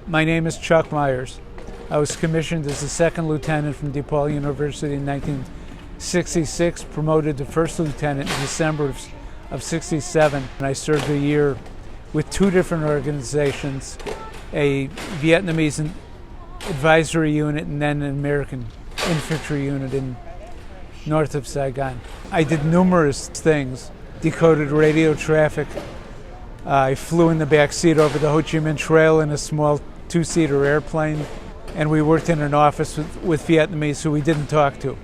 My name is Chuck Myers. I was commissioned as a second lieutenant from DePaul University in 1966, promoted to first lieutenant in December of '67, and I served a year with two different organizations, a Vietnamese advisory unit and then an American infantry unit in north of Saigon. I did numerous things, decoded radio traffic. I flew in the back seat over the Ho Chi Minh Trail in a small two-seater airplane, and we worked in an office with Vietnamese who we didn't talk to.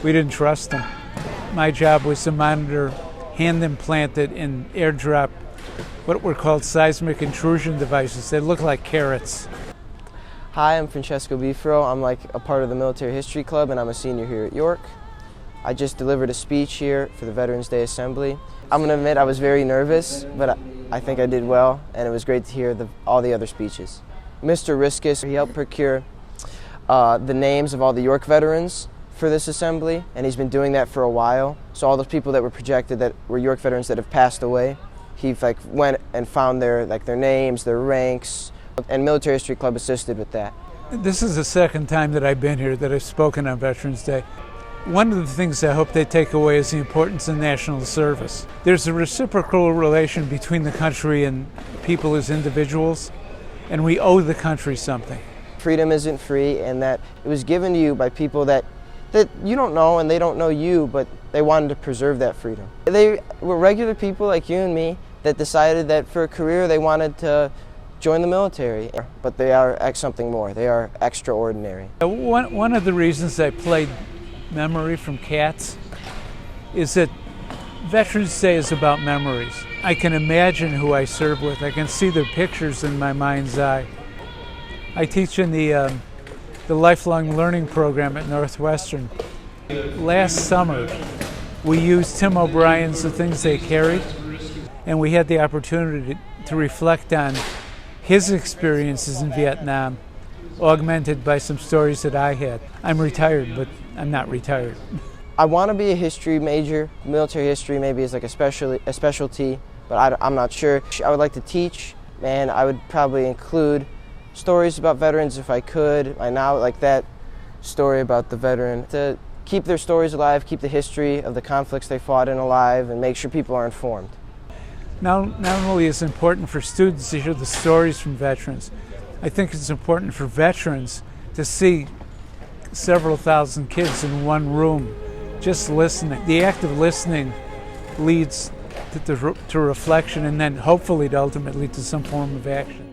We didn't trust them. My job was to monitor hand-implanted and airdrop what were called seismic intrusion devices. They look like carrots. Hi, I'm Francesco Bifro. I'm a part of the Military History Club, and I'm a senior here at York. I just delivered a speech here for the Veterans Day Assembly. I'm going to admit I was very nervous, but I think I did well, and it was great to hear all the other speeches. Mr. Riskus, he helped procure the names of all the York veterans for this assembly, and he's been doing that for a while. So all those people that were projected that were York veterans that have passed away, he went and found their names, their ranks, and Military History Club assisted with that. This is the second time that I've been here that I've spoken on Veterans Day. One of the things I hope they take away is the importance of national service. There's a reciprocal relation between the country and people as individuals, and we owe the country something. Freedom isn't free, and that it was given to you by people that you don't know and they don't know you, but they wanted to preserve that freedom. They were regular people like you and me that decided that for a career they wanted to join the military, but they are something more. They are extraordinary. One of the reasons I played Memory from Cats is that Veterans Day is about memories. I can imagine who I served with. I can see their pictures in my mind's eye. I teach in the Lifelong Learning Program at Northwestern. Last summer, we used Tim O'Brien's The Things They Carried, and we had the opportunity to reflect on his experiences in Vietnam, augmented by some stories that I had. I'm retired, but I'm not retired. I want to be a history major. Military history maybe is a specialty, but I'm not sure. I would like to teach, and I would probably include stories about veterans if I could. I now like that story about the veteran, to keep their stories alive, keep the history of the conflicts they fought in alive, and make sure people are informed. Not only is it important for students to hear the stories from veterans, I think it's important for veterans to see several thousand kids in one room just listening. The act of listening leads to reflection and then hopefully ultimately to some form of action.